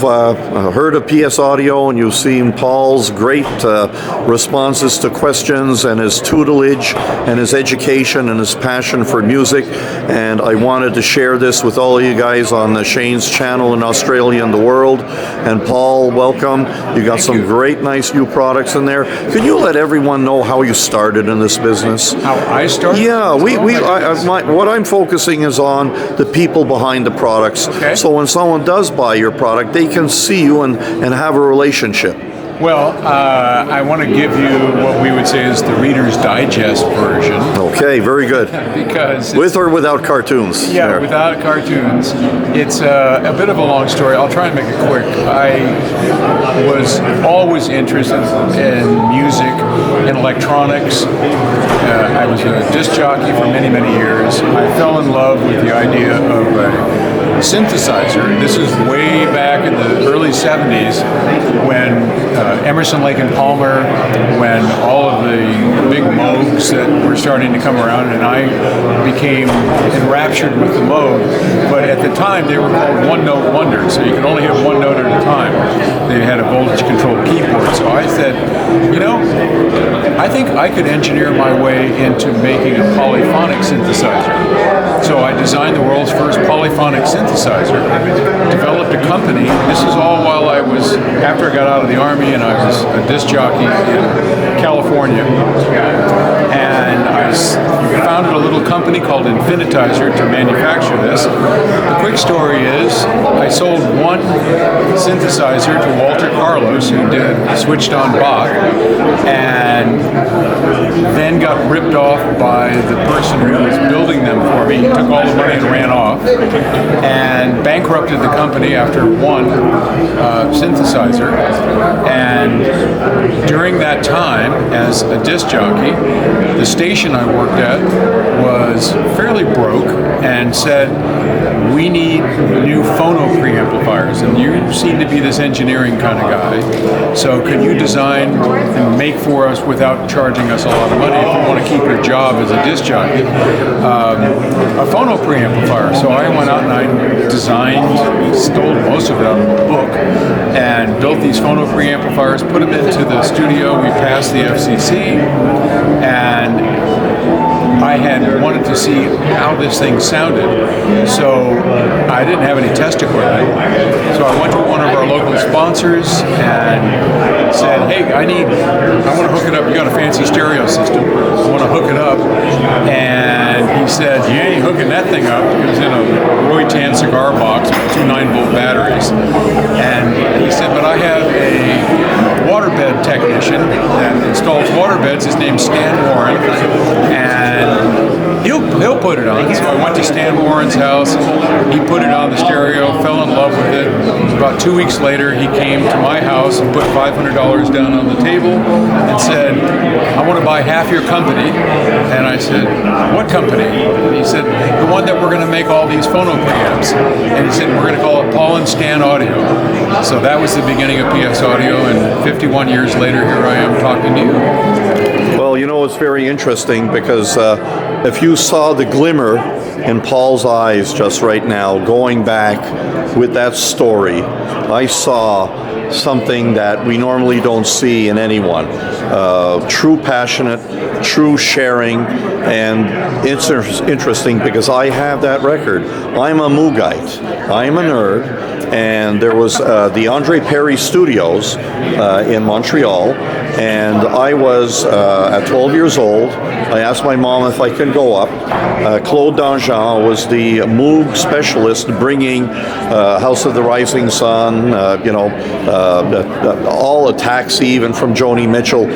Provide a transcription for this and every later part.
you've heard of PS Audio and you've seen Paul's great responses to questions and his tutelage and his education and his passion for music, and I wanted to share this with all of you guys on the Shane's channel in Australia and the world. And Paul, welcome. You got some great, nice new products in there. Could you let everyone know how you started in this business? How I started? Yeah, what I'm focusing is on the people behind the products. Okay. So when someone does buy your product, they can see you and have a relationship. Well, I want to give you what we would say is the Reader's Digest version. Okay, very good. Because with or without cartoons? Yeah, without cartoons. It's a bit of a long story. I'll try and make it quick. I was always interested in music and electronics. I was a disc jockey for many, many years. I fell in love with the idea of a synthesizer. This is way back in the early 70s when Emerson, Lake and Palmer, when all of the big Moogs that were starting to come around, and I became enraptured with the Moog. But at the time, they were called one-note wonders, so you could only hit one note at a time. They had a voltage-controlled keyboard, so I said, you know, I think I could engineer my way into making a polyphonic synthesizer. So I designed the world's first polyphonic synthesizer, developed a company. This is all while I was, after I got out of the Army and I was a disc jockey in California. And I founded a little company called Infinitizer to manufacture this. The quick story is I sold one synthesizer to Walter Carlos, who switched on Bach, and then got ripped off by the person who was building them for me. He took all the money and ran off and bankrupted the company after one synthesizer. And during that time, as a disc jockey, the station I worked at was fairly broke and said, we need new phono preamplifiers, and you seem to be this engineering kind of guy, so can you design and make for us without charging us a lot of money if you want to keep your job as a disc jockey, a phono preamplifier. So I went out and I designed, stole most of it out of a book, and built these phono preamplifiers, put them into the studio. We passed the FCC, and I had wanted to see how this thing sounded, so I didn't have any test equipment. So I went to one of our local sponsors and said, hey, I want to hook it up. You got a fancy stereo system. I want to hook it up. And he said, you ain't hooking that thing up. It was in a Roy Tan cigar box with two 9-volt batteries. And he said, but I have a waterbed technician that installs waterbeds. His name's Stan Warren, and he'll put it on. So I went to Stan Warren's house. He put it on the stereo, fell in love with it. About 2 weeks later, he came to my house and put $500 down on the table and said, I want to buy half your company. And I said, what company? And he said, the one that we're going to make all these phono preamps. And he said, we're going to call it Paul and Stan Audio. So that was the beginning of PS Audio, and 51 years later, here I am talking to you. Well, you know, it's very interesting because if you saw the glimmer in Paul's eyes just right now, going back with that story, I saw something that we normally don't see in anyone. True passionate, true sharing, and it's interesting because I have that record. I'm a Moogite. I'm a nerd. And there was the Andre Perry Studios in Montreal, and I was at 12 years old. I asked my mom if I could go up. Claude Danjean was the Moog specialist, bringing House of the Rising Sun, all the Taxi, even from Joni Mitchell,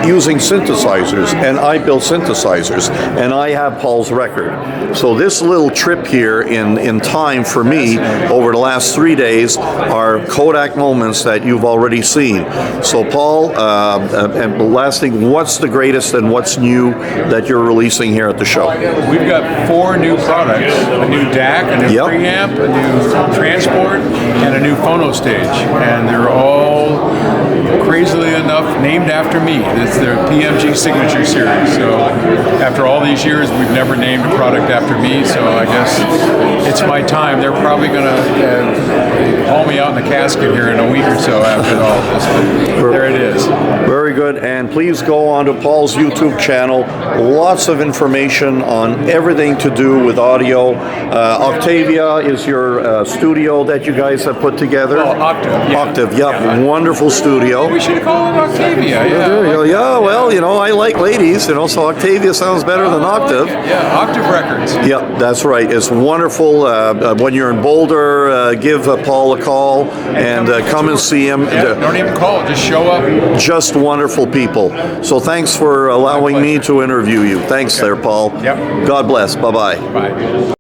using synthesizers, and I built synthesizers, and I have Paul's record. So this little trip here in time for me over the last 3 days are Kodak moments that you've already seen. So Paul, and the last thing, what's the greatest and what's new that you're releasing here at the show? We've got 4 new products: a new DAC, a new preamp, a new transport, and a new phono stage. And they're all crazily enough, named after me. It's their PMG Signature Series. So after all these years, we've never named a product after me, so I guess it's my time. They're probably going to haul me out in a casket here in a week or so after all this, but there it is. Very good. And please go on to Paul's YouTube channel. Lots of information on everything to do with audio. Octavia is your studio that you guys have put together. Oh, Octave. Yeah. Octave, yep. Wonderful studio. We should call it Octavia. Yeah. There you go. Yeah, well, I like ladies, so Octavia sounds better than Octave. Yeah, Octave Records. Yeah, that's right. It's wonderful. When you're in Boulder, give Paul a call and come and see him. Yeah, don't even call it. Just show up. Just wonderful people. So thanks for allowing me to interview you. Thanks there, Paul. Yep. God bless. Bye-bye. Bye.